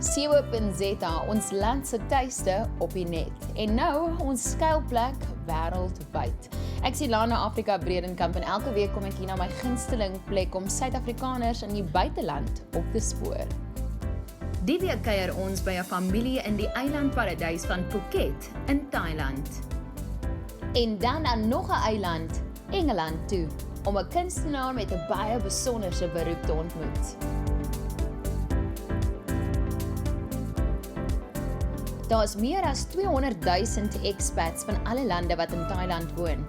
Co.za, ons land se tuiste op die net. En nou ons skuilplek wêreldwyd. Ek sien Lana Afrika Bredenkamp en elke week kom ek hier na my gunsteling plek om Suid-Afrikaners in die buiteland op te spoor. Die week kuier ons by 'n familie in die eilandparadys van Phuket in Thailand. En dan aan nog 'n eiland, Engeland toe, om 'n kunstenaar met 'n baie besonderse beroep te ontmoet. Daar is meer as 200,000 expats van alle lande wat in Thailand woon.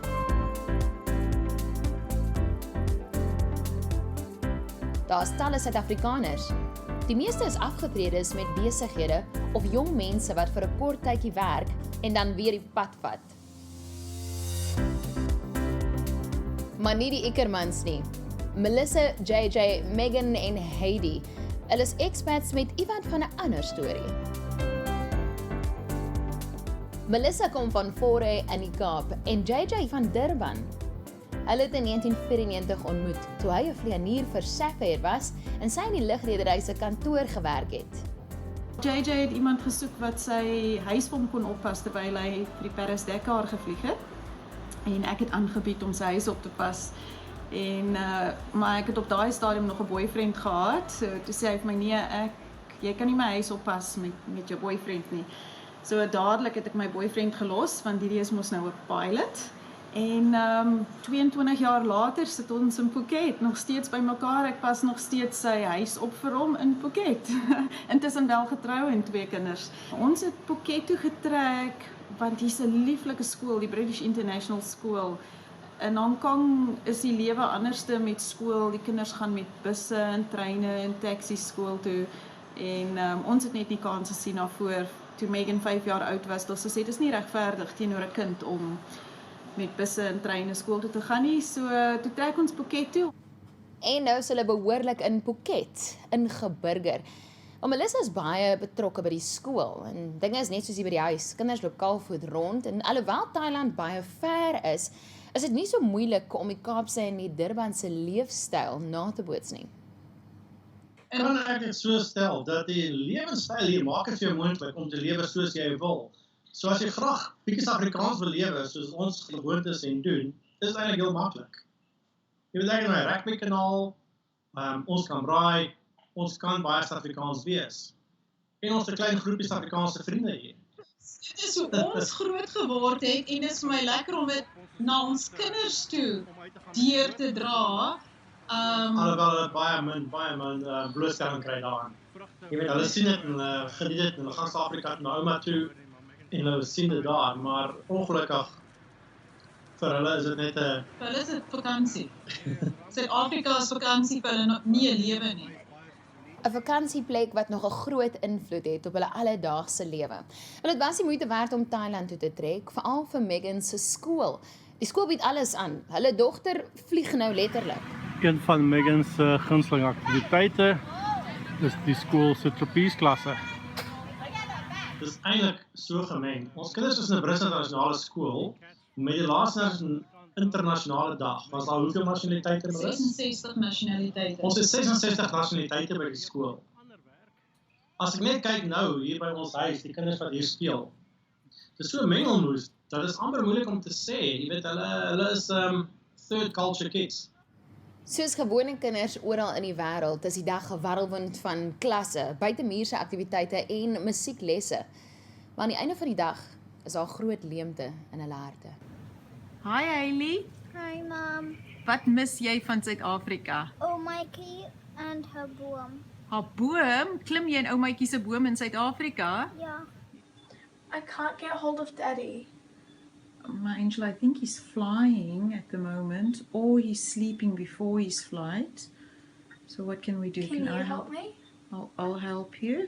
Daar is talle Suid-Afrikaners. Die meeste is afgetredes met besighede of jong mense wat vir 'n kort tydjie werk en dan weer die pad vat. Maar nie die Ickermans nie. Melissa, JJ, Megan en Heidi. Hulle is expats met iemand van 'n ander storie. Melissa kom van Fouré in die Kaap en JJ van Durban. Hulle het in 1994 ontmoet toe hy 'n vlieënier vir Sapphire was en sy in die lugredery se kantoor gewerk het. JJ het iemand gesoek wat sy huis vir hom kon oppas terwyl hy vir die Paris-Dakar gevlieg het. En ek het aangebied om sy huis op te pas. Maar ek het op daai stadium nog 'n boyfriend gehad. So toe sê hy vir my nee, jy kan nie my huis oppas met jou boyfriend nie. So dadelik het ek my boyfriend gelos want die is mos nou 'n pilot. En 22 jaar later sit ons in Phuket nog steeds by mekaar. Ek pas nog steeds sy huis op vir hom in Phuket. Intussen wel getrou en 2 kinders. Ons het Phuket toe getrek want hier's 'n lieflike skool, die British International School. In Hong Kong is die lewe anderste met skool. Die kinders gaan met busse en treine en taxis skool toe. En ons het net nie kans gesien daarvoor toe Megan 5 jaar oud was. Dus sê dit is nie regverdig teenoor 'n kind om met busse en treine skool toe te gaan nie. So toe trek ons Phuket toe. En nou is hulle behoorlik in Phuket ingeburger. Maar Melissa is baie betrokke by die skool en dinge is net soos hier by die huis. Kinders loop kaalvoet rond en alhoewel Thailand baie ver is dit nie so moeilik om die Kaapse en die Durbanse leefstyl na te boots nie. Kan ek dit so stel dat die lewenstyl hier maak dit vir jou moontlik om te lewe soos jy wil. So as jy graag bietjie Afrikaans wil lewe soos ons gewoond is en doen, is eintlik heel maklik. Jy wil lekker na 'n rugby kanaal, ons kan braai, ons kan baie Suid-Afrikaans wees. En ons het 'n klein groepie Suid-Afrikaanse vriende hier. Dit is hoe ons groot geword het en dit is vir my lekker om dit na ons kinders toe deur te dra. Alhoewel hulle baie min blootstelling kry daaraan. Jy weet, hulle sien dit en hulle geniet dit en hulle gaan Suid-Afrika na ouma toe en hulle sien dit daar, maar ongelukkig vir hulle is dit net 'n... Vir hulle is dit vakansie. Suid-Afrika is vakansie vir hulle nie 'n lewe nie. 'n Vakansieplek wat nog 'n groot invloed het op hulle alledaagse lewe. Dit was die moeite werd om Thailand toe te trek, veral vir Megan se skool. Die skool bied alles aan. Hulle dogter vlieg nou letterlik. Een van Megan se gunsteling aktiwiteite is die skool se trapesklasse. Dit is eintlik so gemeng. Ons kinders is in 'n Britse nasionale skool met die laaste internasionale dag. Was daar hoeveel nasionaliteite in Britse? 66 nasionaliteite. Ons het 66 nasionaliteite by die skool. As ek net kyk nou hier by ons huis, die kinders wat hier speel. Dit is so mengelmoes, dat is amper moeilik om te sê. Jy weet, hulle is third culture kids. Soos gewone kinders oral in die wêreld is die dag 'n warrelwind van klasse, buitemuurse aktiwiteite en musieklesse. Maar aan die einde van die dag is daar groot leemte in hulle harte. Hi Hailey, Hi, Mom. wat mis jy van Suid-Afrika? Oumaatjie and her boom. Haar boom? Klim jy in oumaatjie se boom in Suid-Afrika? Yeah. I can't get hold of Daddy. My angel, I think he's flying at the moment, or he's sleeping before his flight. So what can we do? Can you help me? I'll help you.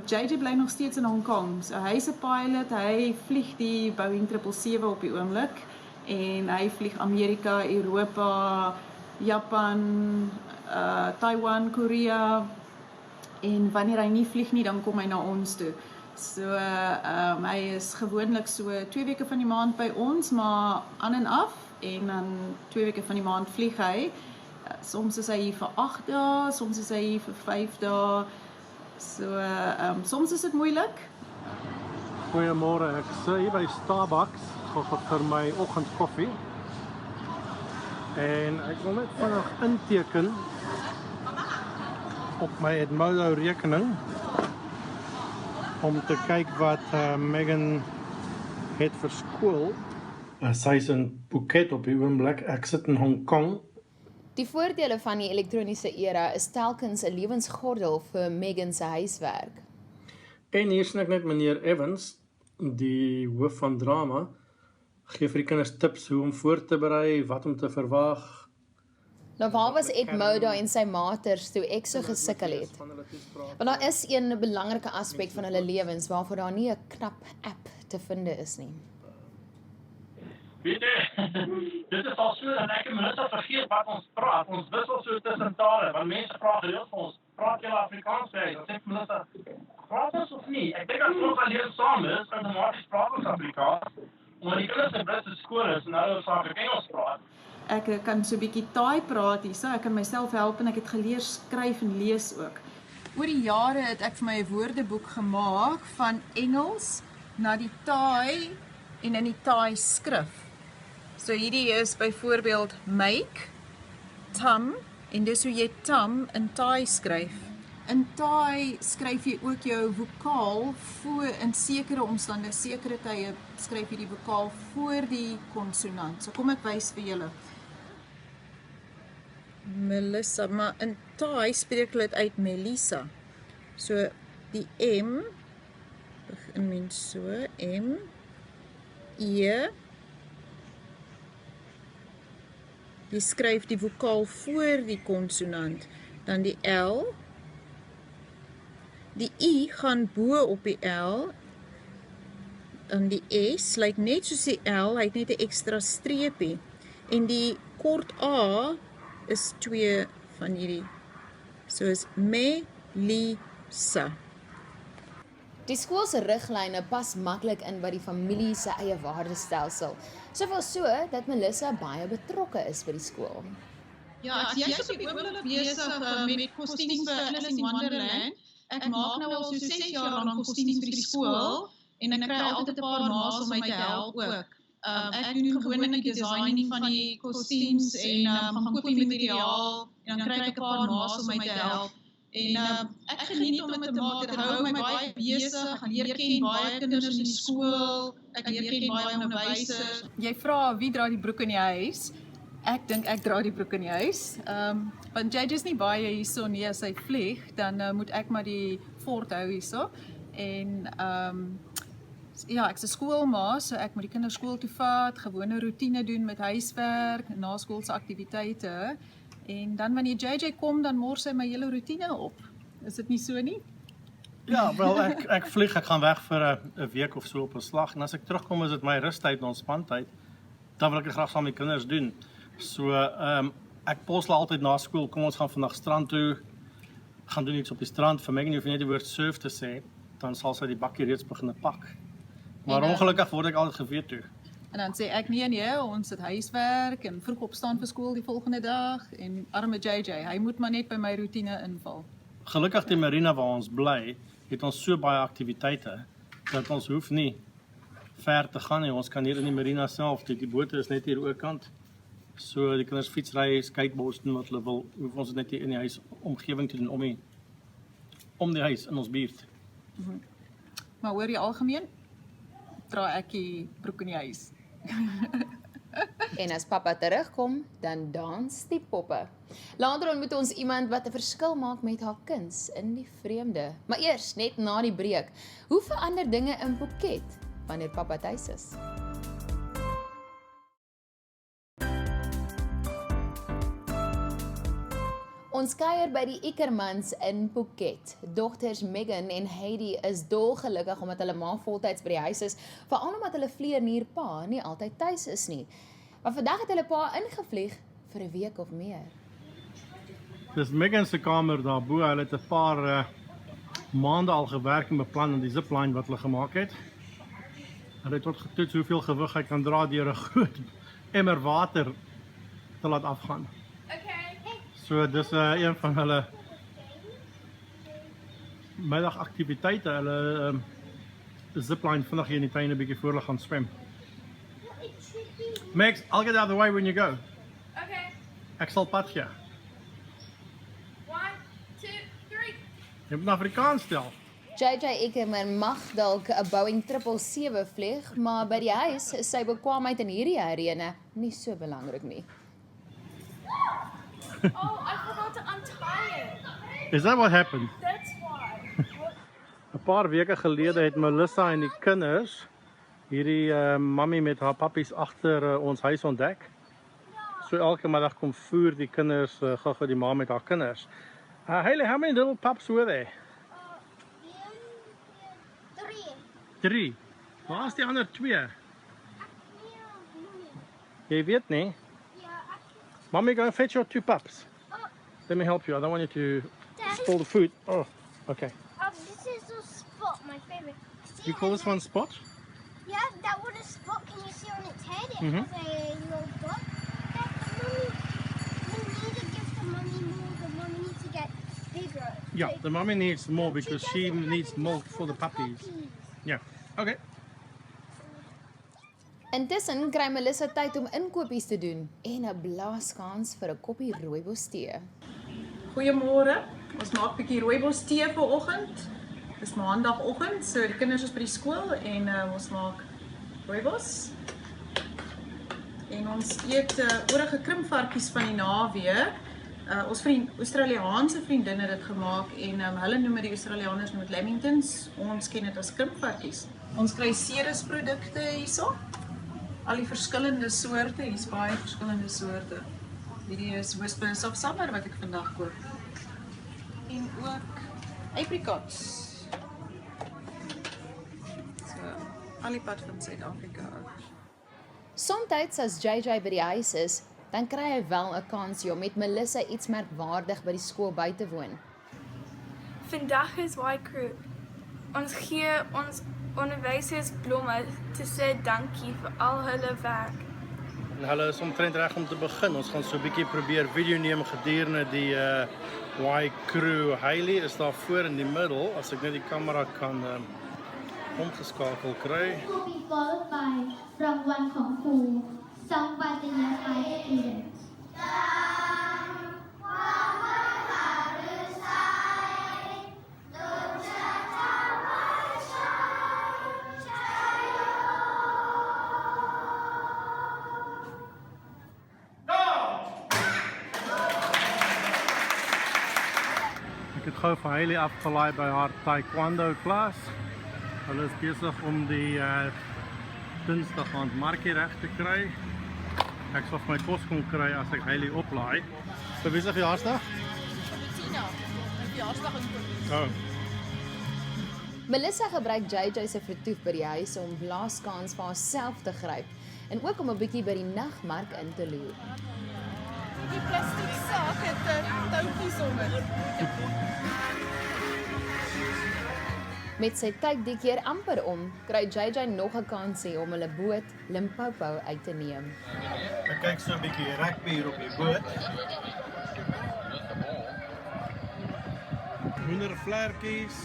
JJ bly nog steeds in Hong Kong. So hy is 'n pilot, hy vlieg die Boeing 777 op die oomblik en hy vlieg Amerika, Europa, Japan, Taiwan, Korea. En wanneer hy nie vlieg nie, dan kom hy na ons toe. So hy is gewoonlik so 2 weke van die maand by ons, maar aan en af en dan 2 weke van die maand vlieg hy. Soms is hy hier vir 8 dae, soms is hy hier vir 5 dae. So soms is dit moeilik. Goeiemôre, ek sit hier by Starbucks vir my oggendkoffie. En ek wil net vinnig inteken op my Edmodo rekening om te kyk wat Megan het vir skool. Sy is in Phuket op die oomblik. Ek sit in Hong Kong. Die voordele van die elektroniese era is telkens 'n lewensgordel vir Megan se huiswerk. En hier sien ek net meneer Evans, die hoof van drama, gee vir die kinders tips hoe om voor te berei, wat om te verwag. Nou waar was Edmodo en sy maters toe ek so gesukkel het? Want daar is een belangrike aspek van hulle lewens waarvoor daar nie 'n knap app te vind is nie. Weet jy, dit is al so dat ek en Melissa vergeet wat ons praat. Ons wissel so tussen tale, want mense praat gereeld vir ons. Praat julle Afrikaans by? Dan sê Melissa, praat ons of nie? Ek dink as ons al hier saam is, outomaties praat ons Afrikaans. Omdat die kinders in Britse skool is en hulle saam Engels praat. Ek kan so 'n bietjie Thai praat hier, so ek kan myself help en ek het geleer skryf en lees ook. Oor die jare het ek vir my 'n woordeboek gemaak van Engels na die Thai en in die Thai skrif. So hierdie is byvoorbeeld make, tam, en dis hoe jy tam in Thai skryf. In Thai skryf jy ook jou vokaal voor in sekere omstandighede, sekere tye skryf jy die vokaal voor die konsonant. So kom ek wys vir julle. Melissa, maar in Thai spreek hulle dit uit Melissa. So die M begin mens so, M, E. Jy skryf die vokaal voor die konsonant, dan die L. Die I gaan bo op die L. Dan die S lyk net soos die L, hy het net 'n ekstra streepie. En die kort A is 2 van hierdie. So is Melissa. Die skool se riglyne pas maklik in by die familie se eie waardestelsel. Soveel so dat Melissa baie betrokke is by die skool. Ja, ek is op die oomblik besig met kostuums vir Alice in Wonderland. Ek maak nou al so 6 jaar lank kostuums vir die skool en ek kry altyd 'n paar ma's om my te help ook. Ek doen gewoonlik die designing van die kostuums en gaan koop die materiaal en dan kry ek 'n paar ma's om my te help. En ek geniet om dit te maak, dit hou my baie besig, ek leer ken baie kinders in die skool, ek leer ken baie onderwysers. Jy vra wie dra die broek in die huis? Ek dink ek dra die broek in die huis. Want JJ is nie baie hierso nie, as hy vlieg, dan moet ek maar die fort hou hierso. En ja, ek's 'n skoolma, so ek moet die kinders skool toe vat, gewone roetine doen met huiswerk, naskoolse aktiwiteite. En dan wanneer JJ kom, dan mors hy my hele roetine op. Is dit nie so nie? Ja, wel ek vlieg, ek gaan weg vir 'n week of so op 'n slag en as ek terugkom is dit my rustyd en ontspantyd. Dan wil ek dit graag saam met die kinders doen. So ek posla altyd na skool, kom ons gaan vandag strand toe. Gaan doen iets op die strand. Vir Megan hoef jy net die woord surf te sê, dan sal sy die bakkie reeds begin pak. Maar ongelukkig word ek altyd geweet toe. En dan sê ek nee, ons het huiswerk en vroeg opstaan vir skool die volgende dag en arme JJ, hy moet maar net by my roetine inval. Gelukkig die marina waar ons bly, het ons so baie aktiwiteite dat ons hoef nie ver te gaan nie. Ons kan hier in die marina self, die bote is net hier oorkant. So die kinders fietsry, skateboards doen wat hulle wil, hoef ons net hier in die huis omgewing te doen om die huis in ons buurt. Maar hoor jy algemeen, dra ek die broek in die huis. En as pappa terugkom, dan dans die poppe. Later ontmoet ons iemand wat 'n verskil maak met haar kuns in die vreemde. Maar eers, net na die breek, hoe verander dinge in Phuket wanneer pappa tuis is? Ons kuier by die Ickermans in Phuket. Dogters Megan en Heidi is dolgelukkig omdat hulle ma voltyds by die huis is, veral omdat hulle vleernier pa nie altyd tuis is nie. Maar vandag het hulle pa ingevlieg vir 'n week of meer. Dis Megan se kamer daarbo. Hulle het 'n paar maande al gewerk en beplan aan die zipline wat hulle gemaak het. Hulle het tot getoets hoeveel gewig hy kan dra deur 'n groot emmer water te laat afgaan. So dis een van hulle middagaktiwiteite. Hulle zipline vinnig hier in die tuin 'n bietjie voor hulle gaan swem. Max, I'll get out of the way when you go. Okay. Ek sal pad gee. 1, 2, 3. Jy moet Afrikaans stel. JJ Ekkerman mag dalk 'n Boeing 777 vlieg, maar by die huis is sy bekwaamheid in hierdie arena nie so belangrik nie. Oh, I forgot to untie it. Is that what happened? That's why. 'n Paar weke gelede het Melissa en die kinders hierdie mammy met haar pappies agter ons huis ontdek. So elke middag kom voer die kinders gou-gou die ma met haar kinders. Hailey, how many little pups were there? 3. Waar is die ander 2? Jy weet nie? Mommy, go and fetch your 2 pups. Let me help you. I don't want you to spoil the food. Oh, okay. This is a Spot, my favorite. You call this one Spot? Yeah, that one is Spot. Can you see on its head? It Mhm. has a little dot. We need to give the mummy more. The mummy needs to get bigger. Yeah, the mommy needs more because she needs milk for the puppies. Yeah, okay. Intussen kry Melissa tyd om inkopies te doen en 'n blaaskans vir 'n koppie rooibos tee. Goeiemôre. Ons maak 'n bietjie rooibos tee vanoggend. Dis maandagoggend, so die kinders is by die skool en ons maak rooibos. En ons eet oorige krimpvarkies van die naweek. Ons Australiaanse vriendin het dit gemaak en hulle noem dit, die Australianers noem dit lamingtons. Ons ken dit as krimpvarkies. Ons kry Ceres-produkte hierso. Al die verskillende soorte, hier's baie verskillende soorte. Hierdie is Whispers of Summer wat ek vandag koop. En ook apricots. So, al die pad van Suid-Afrika af. Somtyds as JJ by die huis is, dan kry hy wel 'n kansie om met Melissa iets merkwaardig by die skool by te woon. Vandag is Y-Crew. Ons gee ons onderwysers blomme te sê dankie vir al hulle werk. En hulle is omtrent reg om te begin. Ons gaan so 'n bietjie probeer video neem gedurende die Y-Crew. Hailey is daar voor in die middel, as ek net die kamera kan omgeskakel kry. Be followed by from one from who, sung by the year 5 students. Ek het gou vir Hailey afgelaai by haar taekwondo klas. Hulle is besig om die Dinsdag aand markie reg te kry. Ek sal vir my kos kon kry as ek Hailey oplaai. Vir wie se verjaarsdag? Tina, my verjaarsdag is Oh. Melissa gebruik JJ se vertoef by die huis om blaaskans vir haarself te gryp en ook om 'n bietjie by die nagmark in te loer. Die plastiek sak het touwtjies om dit. Met sy tyd die keer amper om, kry JJ nog 'n kansie om hulle boot Limpopo uit te neem. Ek kyk so 'n bietjie rugby hier op die boot. Hoendervlerkies.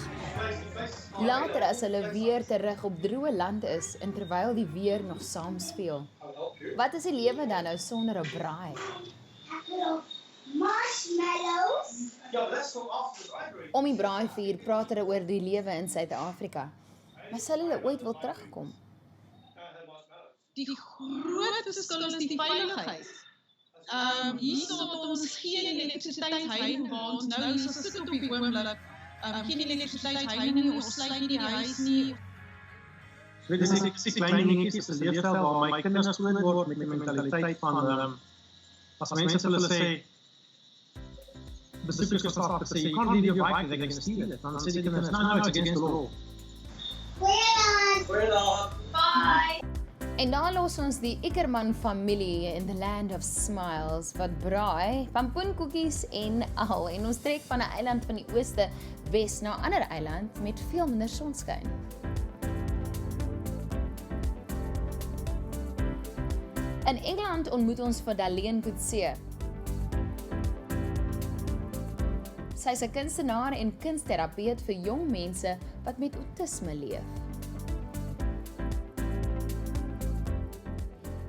Later as hulle weer terug op droë land is en terwyl die weer nog saam speel. Wat is die lewe dan nou sonder 'n braai? Marshmallows. Om die braaivuur praat hulle oor die lewe in Suid-Afrika. Maar sal hulle ooit wil terugkom? Die groot verskil is die veiligheid. Hierso het ons geen elektrisiteitsheining waar ons nou hierso sit op die oomblik. Geen elektrisiteitsheining nie, ons sluit nie die huis nie. Dit is klein dingetjies, is 'n leefstyl waar my kinders groot word met die mentaliteit van as mense vir hulle sê besoekers kan stop en sê you can't leave your bike, they're going to steal it. Dan sê die kinders, no, it's against the law. We're done. Bye. En dan los ons die Ekkerman familie in the land of smiles wat braai, pampoenkoekies en al. En ons trek van 'n eiland van die ooste wes na 'n ander eiland met veel minder sonskyn. In Engeland ontmoet ons vir Darlene Coetzee. Sy's 'n kunstenaar en kunstterapeut vir jong mense wat met autisme leef.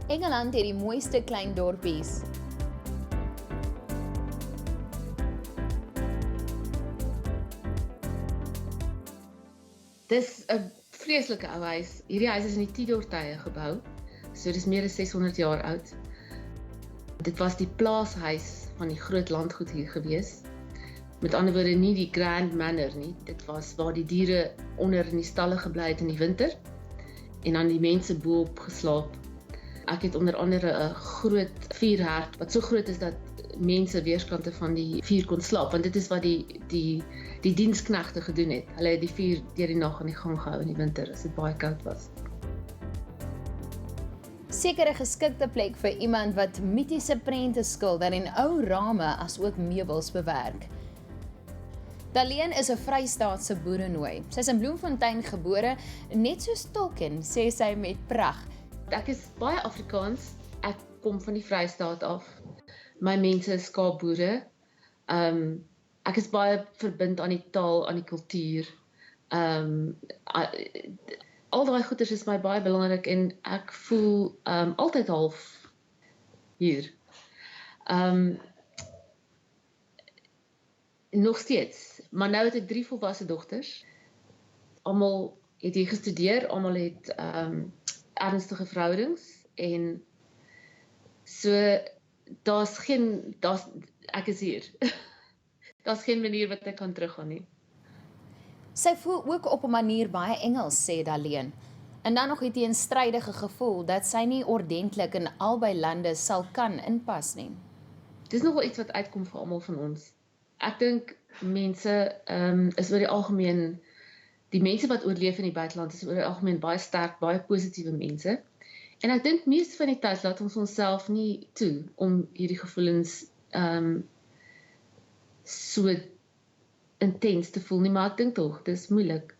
Engeland het die mooiste klein dorpies. Dis 'n vreeslike ou huis. Hierdie huis is in die Tudor-tye gebou. So dis meer as 600 jaar oud. Dit was die plaashuis van die groot landgoed hier gewees. Met ander woorde nie die Grand Manor nie. Dit was waar die diere onder in die stalle gebly het in die winter en dan die mense bo-op geslaap. Ek het onder andere 'n groot vuurherd wat so groot is dat mense weerskante van die vuur kon slaap, want dit is wat die diensknegte gedoen het. Hulle het die vuur deur die nag aan die gang gehou in die winter as dit baie koud was. Seker 'n geskikte plek vir iemand wat mitiese prente skilder en ou rame as ook meubels bewerk. Daleen is 'n Vrystaatse boerenooi. Sy's in Bloemfontein gebore, net soos Tolkien, sê sy met pragt. Ek is baie Afrikaans. Ek kom van die Vrystaat af. My mense is skaapboere. Ek is baie verbind aan die taal, aan die kultuur. Al daai goeders is my baie belangrik en ek voel altyd half hier. Nog steeds, maar nou het ek 3 volwasse dogters. Almal het hier gestudeer, almal het ernstige verhoudings en so ek is hier. Daar's geen manier wat ek kan teruggaan nie. Sy voel ook op 'n manier baie Engels, sê Daleen. En dan nog die teenstrydige gevoel dat sy nie ordentlik in albei lande sal kan inpas nie. Dis nogal iets wat uitkom vir almal van ons. Ek dink mense is oor die algemeen, die mense wat oorleef in die buiteland is oor die algemeen baie sterk, baie positiewe mense. En ek dink meeste van die tyd laat ons onsself nie toe om hierdie gevoelens so intens te voel nie, maar ek dink tog, dis moeilik.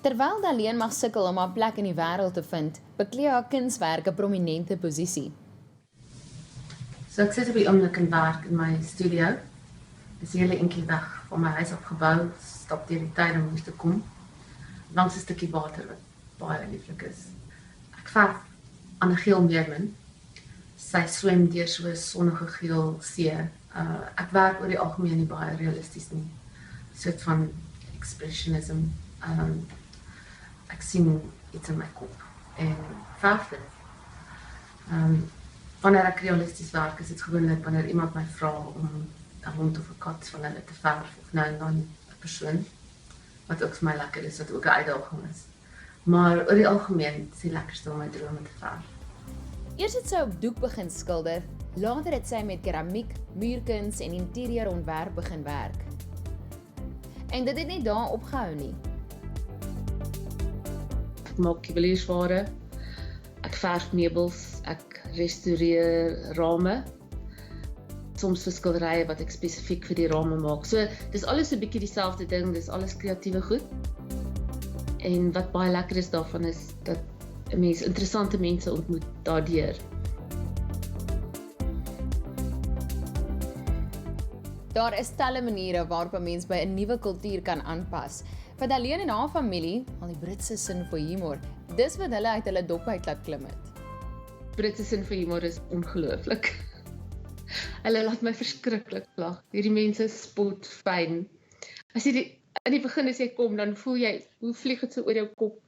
Terwyl Daleen mag sukkel om haar plek in die wêreld te vind, beklee haar kunswerk 'n prominente posisie. So ek sit op die oomblik en werk in my studio. Dis 'n hele entjie weg van my huis afgebou, stap deur die tuin om hier te kom. Langs 'n stukkie water wat baie lieflik is. Ek verf aan 'n geel meermin. Sy swem deur so 'n sonnige geel see. Ek werk oor die algemeen nie baie realisties nie. Soort van expressionism. Ek sien iets in my kop en verf dit. Wanneer ek realisties werk, is dit gewoonlik wanneer iemand my vra om 'n hond of 'n kat van hulle te verf, of nou en dan 'n persoon, wat ook vir my lekker is, wat ook 'n uitdaging is. Maar oor die algemeen is die lekkerste om my drome te verf. Eers het sy op doek begin skilder, later het sy met keramiek, muurkuns en interieurontwerp begin werk. En dit het nie daar opgehou nie. Ek maak juweliersware, ek verf meubels, ek restaureer rame. Soms vir skilderye wat ek spesifiek vir die rame maak. So, dis alles 'n bietjie dieselfde ding, dis alles kreatiewe goed. En wat baie lekker is daarvan is dat 'n mens interessante mense ontmoet daardeur. Daar is talle maniere waarop 'n mens by 'n nuwe kultuur kan aanpas. Vir Daleen en haar familie, al die Britse sin vir humor, dis wat hulle uit hulle dop uit laat klim het. Britse sin vir humor is ongelooflik. Hulle laat my verskriklik lag. Hierdie mense spot fyn. As jy in die begin as jy kom, dan voel jy, hoe vlieg dit so oor jou kop?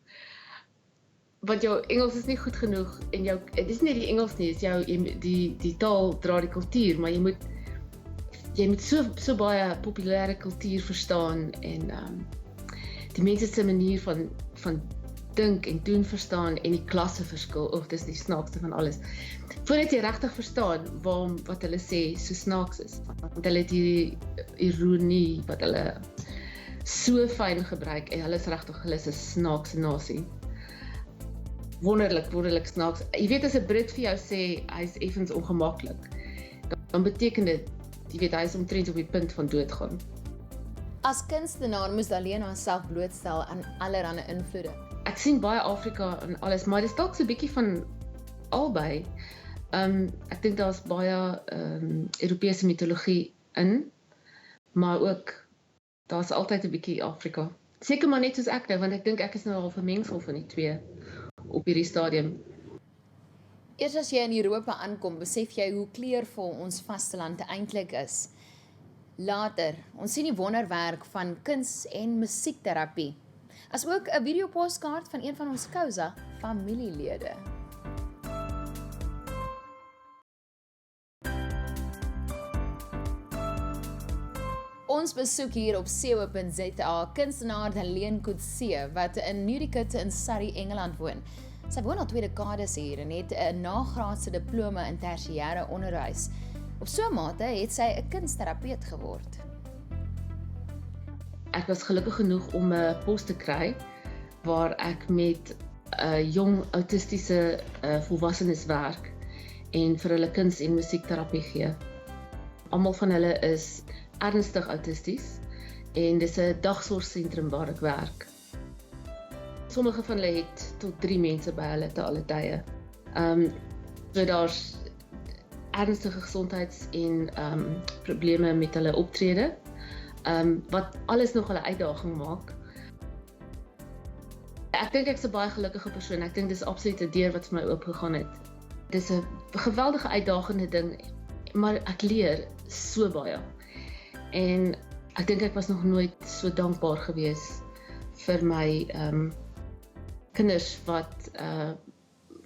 Want jou Engels is nie goed genoeg en dit is nie die Engels nie, is die taal dra die kultuur, maar jy moet so baie populêre kultuur verstaan en die mense se manier van dink en doen verstaan en die klasseverskil, dis die snaakste van alles. Voordat jy regtig verstaan waarom wat hulle sê so snaaks is, want hulle het hierdie ironie wat hulle so fyn gebruik en hulle is regtig, hulle is 'n snaakse nasie. Wonderlik snaaks. Jy weet as 'n Brit vir jou sê hy's effens ongemaklik, dan beteken dit, jy weet hy is omtrent op die punt van doodgaan. As kunstenaar moes Daleen haarself blootstel aan allerlei invloede. Ek sien baie Afrika en alles, maar dis dalk so 'n bietjie van albei. Ek dink daar's baie Europese mitologie in, maar ook, daar's altyd 'n bietjie Afrika. Seker maar net soos ek nou, want ek dink ek is nou al 'n mengsel van die twee op hierdie stadium. Eers as jy in Europa aankom, besef jy hoe kleurvol ons vasteland eintlik is. Later, ons sien die wonderwerk van kuns- en musiekterapie, as ook 'n videopostkaart van een van ons Xhosa familielede. Ons besoek hier op sewe.za kunstenaar Helene Coetzee, wat in Newdikut in Surrey, Engeland woon. Sy woon al 2 dekades hier en het 'n nagraadse diploma in tersiêre onderwys. Op so 'n mate het sy 'n kunsterapeut geword. Ek was gelukkig genoeg om 'n pos te kry waar ek met jong autistiese volwassenes werk en vir hulle kuns- en musiekterapie gee. Almal van hulle is ernstig autisties en dis 'n dagsorgsentrum waar ek werk. Sommige van hulle het tot 3 mense by hulle te alle tye. So daar's ernstige gesondheids- en probleme met hulle optrede, wat alles nog 'n uitdaging maak. Ek dink ek's 'n baie gelukkige persoon. Ek dink dis absoluut 'n deur wat vir my oopgegaan het. Dis 'n geweldige uitdagende ding, maar ek leer so baie. En ek dink ek was nog nooit so dankbaar gewees vir my kinders wat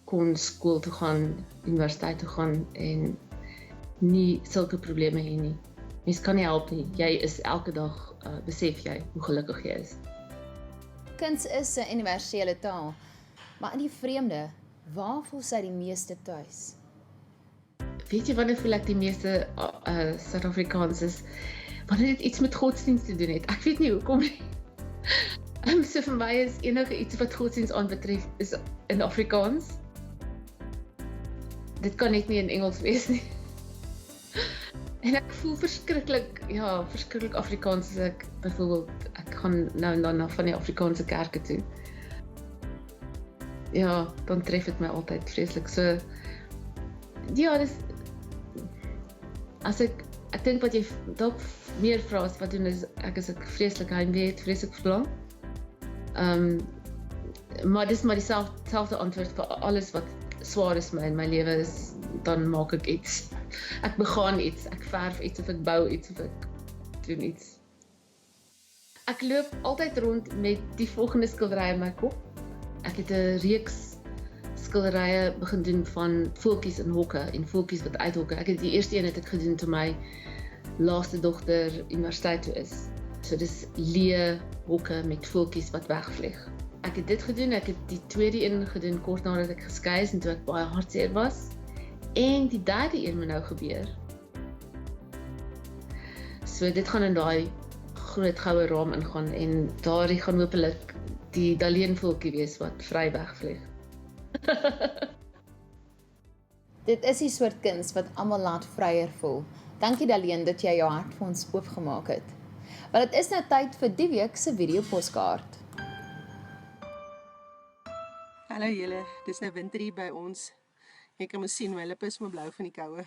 kon skool toe gaan, universiteit toe gaan en nie sulke probleme hê nie. Mens kan nie help nie. Jy is elke dag, besef jy hoe gelukkig jy is. Kuns is 'n universele taal, maar in die vreemde, waar voel sy die meeste tuis? Weet jy wanneer voel ek die meeste Suid-Afrikaans is? Wanneer dit iets met godsdienst te doen het. Ek weet nie hoekom nie. So vir my is enige iets wat godsdienst aanbetref is in Afrikaans. Dit kan net nie in Engels wees nie. En ek voel verskriklik Afrikaans as ek byvoorbeeld, ek gaan nou en dan van die Afrikaanse kerke toe. Ja, dan tref dit my altyd vreeslik. So, ja, dis, as ek dink wat jy dalk meer vra as wat doen is, ek vreeslik heimwee het, vreeslik verlang. Maar dis maar dieselfde antwoord vir alles wat swaar is in my lewe is, dan maak ek iets. Ek begaan iets, ek verf iets of ek bou iets of ek doen iets. Ek loop altyd rond met die volgende skilderye in my kop. Ek het 'n reeks skilderye begin doen van voeltjies in hokke en voeltjies wat uithokke. Ek het die eerste een het ek gedoen toe my laaste dogter universiteit toe is. So dis leë hokke met voeltjies wat wegvlieg. Ek het dit gedoen, ek het die tweede een gedoen kort nadat ek geskei is en toe ek baie hartseer was. En die derde een moet nou gebeur. So dit gaan in daai groot goue raam ingaan en daardie gaan hopelik die daleenvoeltjie wees wat vry wegvlieg. Dit is die soort kuns wat almal laat vryer voel. Dankie Daleen dat jy jou hart vir ons oopgemaak het. Want dit is nou tyd vir die week se videopostkaart. Hallo julle, dis nou winter hier by ons. Jy kan mos sien my lippe is maar blou van die koue.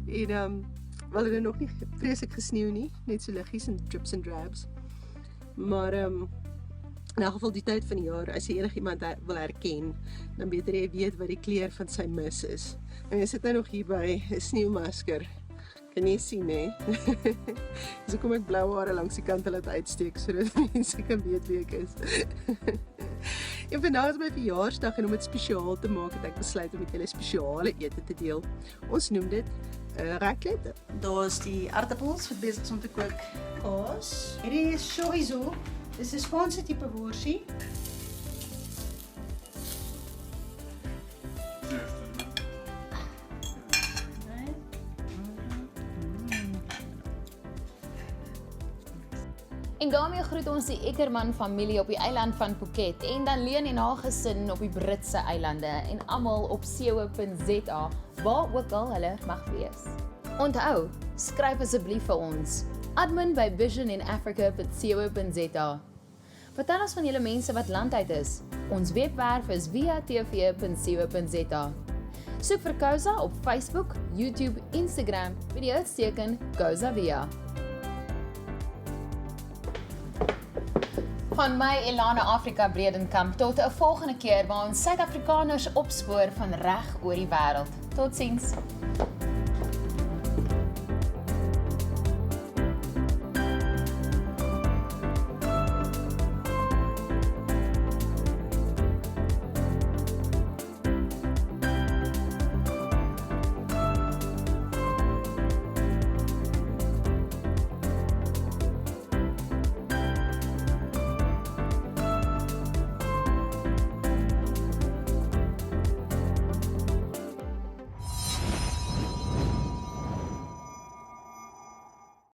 En wel het nog nie vreeslik gesneeu nie, net so liggies en drips en drabs. Maar in elk geval die tyd van die jaar, as jy enigiemand wil herken, dan beter jy weet wat die kleur van sy mis is. En jy sit nou nog hier by 'n sneeumasker. Kan jy sien, hè? So kom ek blou hare langs die kant laat uitsteek, sodat mense kan weet wie ek is. En vandag is my verjaarsdag en om dit spesiaal te maak, het ek besluit om met julle spesiale ete te deel. Ons noem dit raclette. Daar's die aardappels wat besig is om te kook. Kaas. Hierdie is chorizo. Dis 'n Spaanse tipe worsie. En daarmee groet ons die Eckerman familie op die eiland van Phuket en dan Leen en haar gesin op die Britse eilande en almal op sewe.za, waar ook al hulle mag wees. Onthou, skryf asseblief vir ons. admin@visioninafrica.co.za. Vertel ons van julle mense wat landuit is. Ons webwerf is via tv.co.za. Soek vir Koza op Facebook, YouTube, Instagram met die uitsteken Koza Via. Van my Elana Afrika Bredenkamp tot 'n volgende keer waar ons Suid-Afrikaners opspoor van reg oor die wêreld. Totsiens.